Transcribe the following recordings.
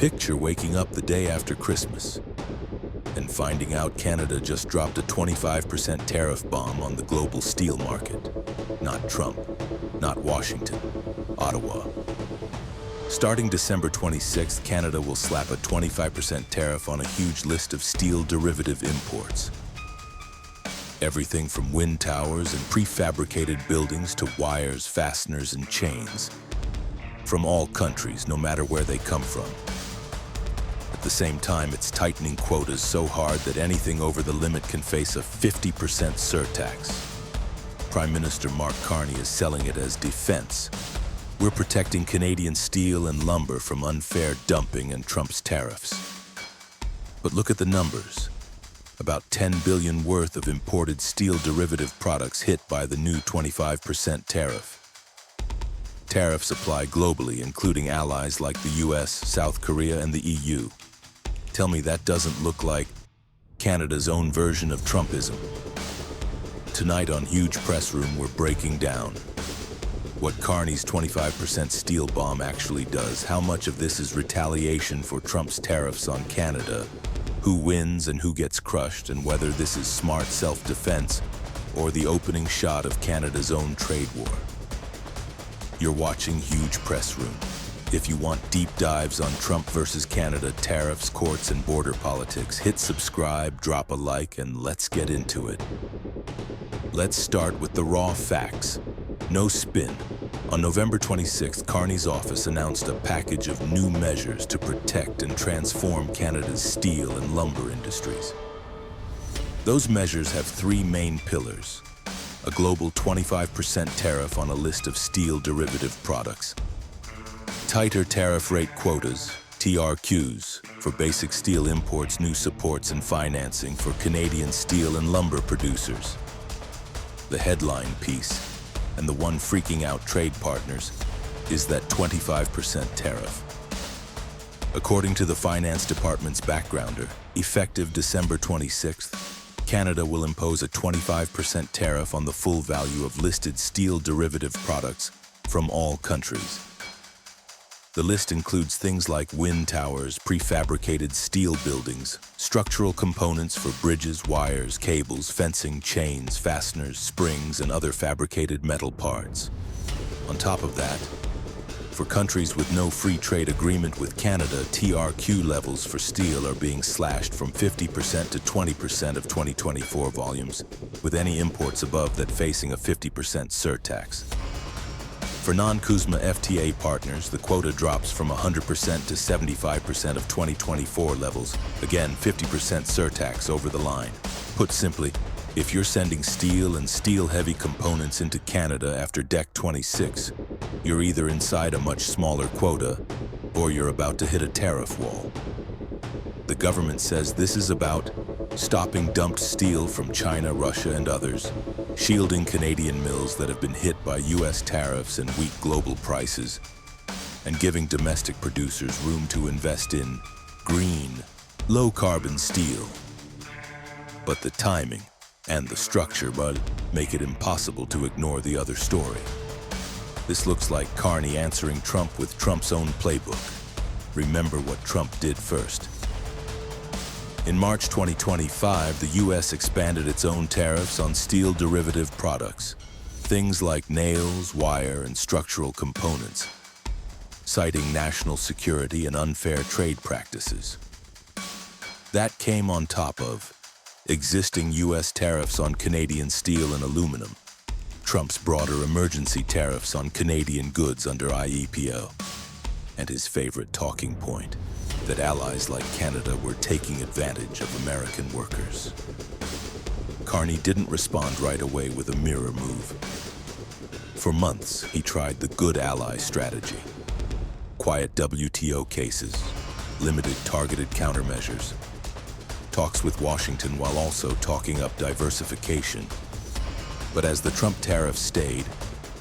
Picture waking up the day after Christmas and finding out Canada just dropped a 25% tariff bomb on the global steel market. Not Trump, not Washington, Ottawa. Starting December 26th, Canada will slap a 25% tariff on a huge list of steel derivative imports. Everything from wind towers and prefabricated buildings to wires, fasteners, and chains. From all countries, no matter where they come from. At the same time, it's tightening quotas so hard that anything over the limit can face a 50% surtax. Prime Minister Mark Carney is selling it as defense. We're protecting Canadian steel and lumber from unfair dumping and Trump's tariffs. But look at the numbers. About $10 billion worth of imported steel derivative products hit by the new 25% tariff. Tariffs apply globally, including allies like the US, South Korea, and the EU. Tell me that doesn't look like Canada's own version of Trumpism. Tonight on Huge Press Room, we're breaking down what Carney's 25% steel bomb actually does, how much of this is retaliation for Trump's tariffs on Canada, who wins and who gets crushed, and whether this is smart self-defense or the opening shot of Canada's own trade war. You're watching Huge Press Room. If you want deep dives on Trump versus Canada, tariffs, courts, and border politics, hit subscribe, drop a like, and let's get into it. Let's start with the raw facts. No spin. On November 26th, Carney's office announced a package of new measures to protect and transform Canada's steel and lumber industries. Those measures have three main pillars: a global 25% tariff on a list of steel derivative products, tighter tariff rate quotas, TRQs, for basic steel imports, new supports and financing for Canadian steel and lumber producers. The headline piece, and the one freaking out trade partners, is that 25% tariff. According to the Finance Department's backgrounder, effective December 26th, Canada will impose a 25% tariff on the full value of listed steel derivative products from all countries. The list includes things like wind towers, prefabricated steel buildings, structural components for bridges, wires, cables, fencing, chains, fasteners, springs, and other fabricated metal parts. On top of that, for countries with no free trade agreement with Canada, TRQ levels for steel are being slashed from 50% to 20% of 2024 volumes, with any imports above that facing a 50% surtax. For non-CUSMA FTA partners, the quota drops from 100% to 75% of 2024 levels, again 50% surtax over the line. Put simply, if you're sending steel and steel-heavy components into Canada after Dec 26, you're either inside a much smaller quota or you're about to hit a tariff wall. The government says this is about stopping dumped steel from China, Russia, and others, shielding Canadian mills that have been hit by US tariffs and weak global prices, and giving domestic producers room to invest in green, low-carbon steel. But the timing and the structure would make it impossible to ignore the other story. This looks like Carney answering Trump with Trump's own playbook. Remember what Trump did first. In March 2025, the US expanded its own tariffs on steel derivative products, things like nails, wire, and structural components, citing national security and unfair trade practices. That came on top of existing US tariffs on Canadian steel and aluminum, Trump's broader emergency tariffs on Canadian goods under IEPO, and his favorite talking point, that allies like Canada were taking advantage of American workers. Carney didn't respond right away with a mirror move. For months, he tried the good ally strategy. Quiet WTO cases, limited targeted countermeasures, talks with Washington while also talking up diversification. But as the Trump tariffs stayed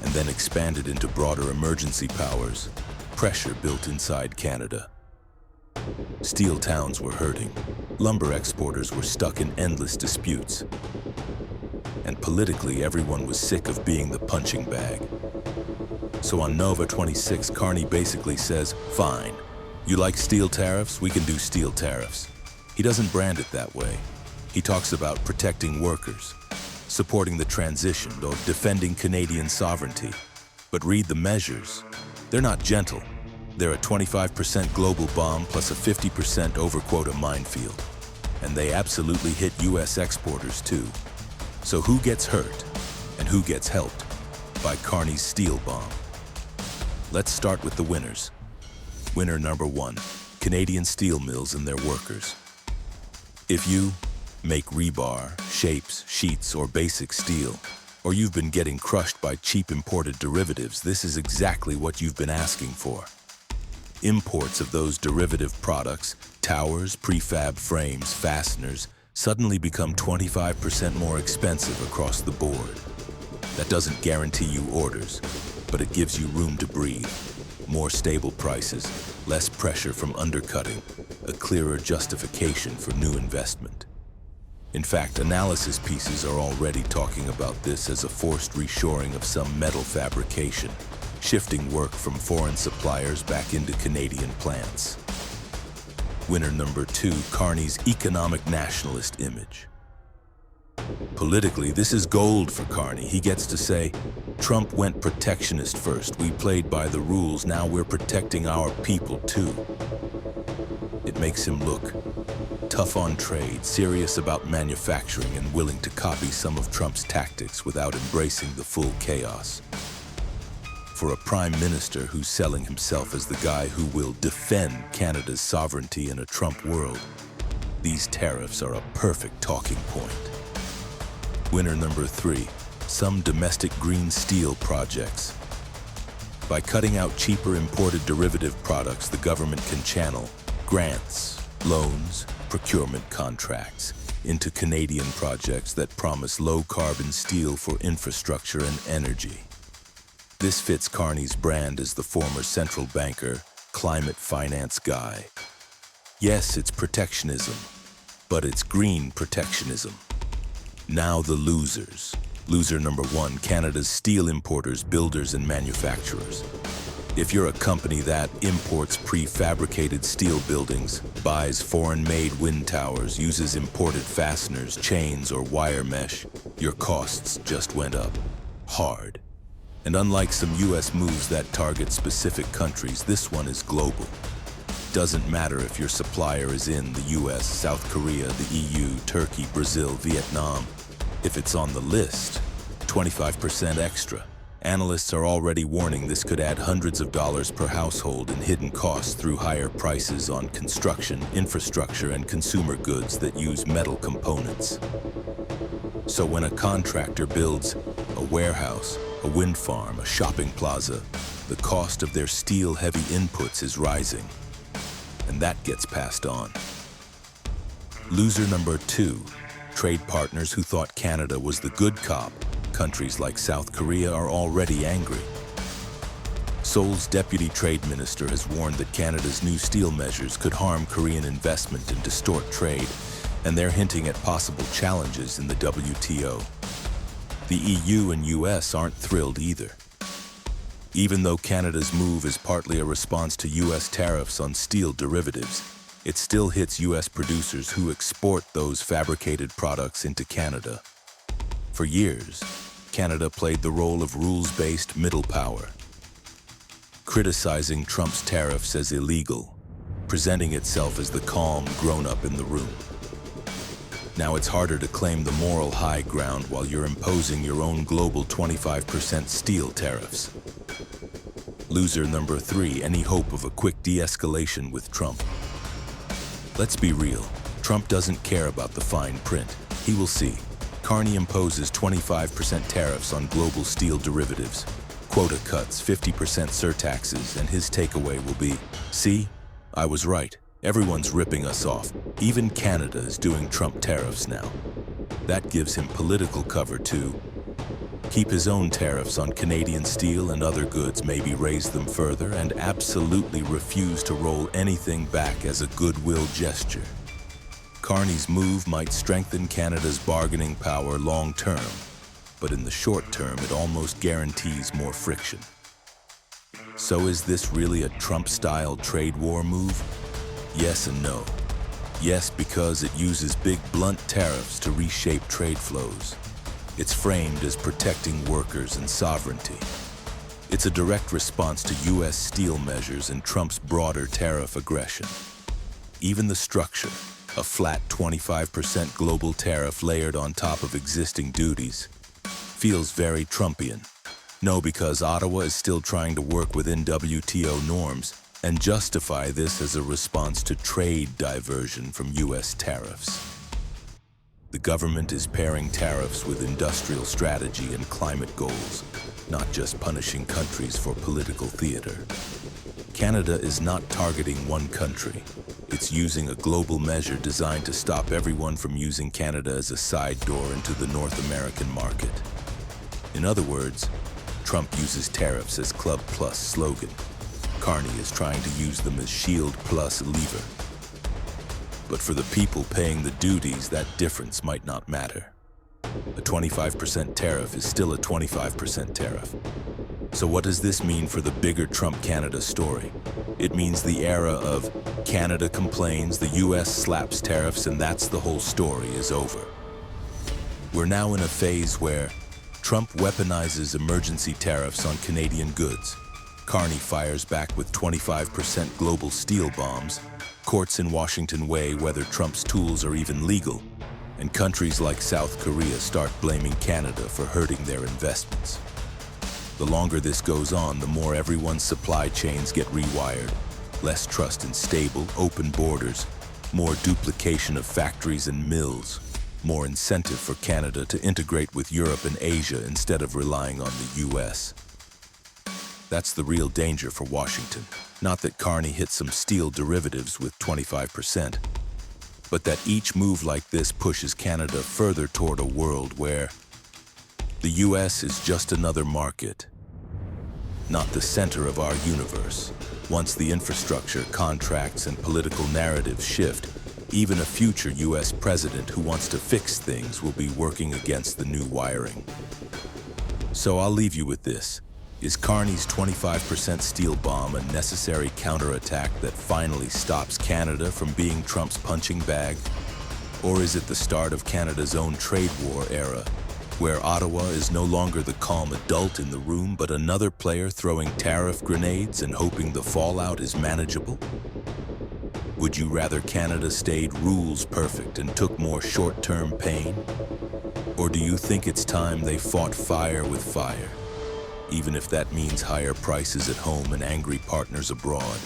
and then expanded into broader emergency powers, pressure built inside Canada. Steel towns were hurting, lumber exporters were stuck in endless disputes, and politically everyone was sick of being the punching bag. So on Nova 26, Carney basically says, fine, You like steel tariffs? We can do steel tariffs. He doesn't brand it that way. He talks about protecting workers, supporting the transition, or defending Canadian sovereignty. But read the measures. They're not gentle. They're a 25% global bomb plus a 50% over-quota minefield. And they absolutely hit U.S. exporters too. So who gets hurt and who gets helped by Carney's steel bomb? Let's start with the winners. Winner number one, Canadian steel mills and their workers. If you make rebar, shapes, sheets, or basic steel, or you've been getting crushed by cheap imported derivatives, this is exactly what you've been asking for. Imports of those derivative products, towers, prefab frames, fasteners, suddenly become 25% more expensive across the board. That doesn't guarantee you orders, but it gives you room to breathe. More stable prices, less pressure from undercutting, a clearer justification for new investment. In fact, analysis pieces are already talking about this as a forced reshoring of some metal fabrication, shifting work from foreign suppliers back into Canadian plants. Winner number two, Carney's economic nationalist image. Politically, this is gold for Carney. He gets to say, Trump went protectionist first. We played by the rules. Now we're protecting our people too. It makes him look tough on trade, serious about manufacturing, and willing to copy some of Trump's tactics without embracing the full chaos. For a prime minister who's selling himself as the guy who will defend Canada's sovereignty in a Trump world, these tariffs are a perfect talking point. Winner number three, some domestic green steel projects. By cutting out cheaper imported derivative products, the government can channel grants, loans, procurement contracts into Canadian projects that promise low-carbon steel for infrastructure and energy. This fits Carney's brand as the former central banker, climate finance guy. Yes, it's protectionism, but it's green protectionism. Now the losers. Loser number one, Canada's steel importers, builders, and manufacturers. If you're a company that imports prefabricated steel buildings, buys foreign-made wind towers, uses imported fasteners, chains, or wire mesh, your costs just went up hard. And unlike some US moves that target specific countries, this one is global. Doesn't matter if your supplier is in the US, South Korea, the EU, Turkey, Brazil, Vietnam. If it's on the list, 25% extra. Analysts are already warning this could add hundreds of dollars per household in hidden costs through higher prices on construction, infrastructure, and consumer goods that use metal components. So when a contractor builds a warehouse, a wind farm, a shopping plaza, the cost of their steel-heavy inputs is rising, and that gets passed on. Loser number two, trade partners who thought Canada was the good cop. Countries like South Korea are already angry. Seoul's deputy trade minister has warned that Canada's new steel measures could harm Korean investment and distort trade, and they're hinting at possible challenges in the WTO. The EU and US aren't thrilled either. Even though Canada's move is partly a response to US tariffs on steel derivatives, it still hits US producers who export those fabricated products into Canada. For years, Canada played the role of rules-based middle power, criticizing Trump's tariffs as illegal, presenting itself as the calm grown-up in the room. Now it's harder to claim the moral high ground while you're imposing your own global 25% steel tariffs. Loser number three, any hope of a quick de-escalation with Trump. Let's be real, Trump doesn't care about the fine print. He will see. Carney imposes 25% tariffs on global steel derivatives, quota cuts, 50% surtaxes, and his takeaway will be, see, I was right. Everyone's ripping us off. Even Canada is doing Trump tariffs now. That gives him political cover to keep his own tariffs on Canadian steel and other goods, maybe raise them further, and absolutely refuse to roll anything back as a goodwill gesture. Carney's move might strengthen Canada's bargaining power long-term, but in the short term, it almost guarantees more friction. So is this really a Trump-style trade war move? Yes and no. Yes, because it uses big, blunt tariffs to reshape trade flows. It's framed as protecting workers and sovereignty. It's a direct response to U.S. steel measures and Trump's broader tariff aggression. Even the structure, a flat 25% global tariff layered on top of existing duties, feels very Trumpian. No, because Ottawa is still trying to work within WTO norms and justify this as a response to trade diversion from U.S. tariffs. The government is pairing tariffs with industrial strategy and climate goals, not just punishing countries for political theater. Canada is not targeting one country. It's using a global measure designed to stop everyone from using Canada as a side door into the North American market. In other words, Trump uses tariffs as Club Plus slogan. Carney is trying to use them as Shield Plus lever. But for the people paying the duties, that difference might not matter. A 25% tariff is still a 25% tariff. So what does this mean for the bigger Trump-Canada story? It means the era of Canada complains, the US slaps tariffs, and that's the whole story is over. We're now in a phase where Trump weaponizes emergency tariffs on Canadian goods. Carney fires back with 25% global steel bombs. Courts in Washington weigh whether Trump's tools are even legal. And countries like South Korea start blaming Canada for hurting their investments. The longer this goes on, the more everyone's supply chains get rewired. Less trust in stable, open borders, more duplication of factories and mills, more incentive for Canada to integrate with Europe and Asia instead of relying on the US. That's the real danger for Washington. Not that Carney hit some steel derivatives with 25%, but that each move like this pushes Canada further toward a world where the US is just another market, not the center of our universe. Once the infrastructure, contracts, and political narratives shift, even a future US president who wants to fix things will be working against the new wiring. So I'll leave you with this. Is Carney's 25% steel bomb a necessary counterattack that finally stops Canada from being Trump's punching bag? Or is it the start of Canada's own trade war era, where Ottawa is no longer the calm adult in the room, but another player throwing tariff grenades and hoping the fallout is manageable? Would you rather Canada stayed rules perfect and took more short-term pain? Or do you think it's time they fought fire with fire, even if that means higher prices at home and angry partners abroad?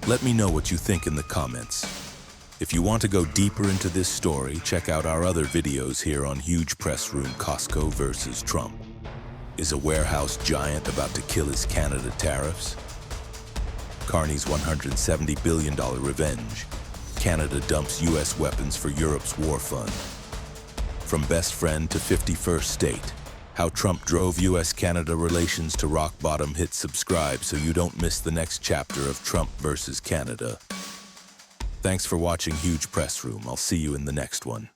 Let me know what you think in the comments. If you want to go deeper into this story, check out our other videos here on Huge Press Room Costco versus Trump. Is a warehouse giant about to kill his Canada tariffs? Carney's $170 billion revenge. Canada dumps US weapons for Europe's war fund. From best friend to 51st state. How Trump drove US-Canada relations to rock bottom. Hit subscribe so you don't miss the next chapter of Trump versus Canada. Thanks for watching Huge Press Room. I'll see you in the next one.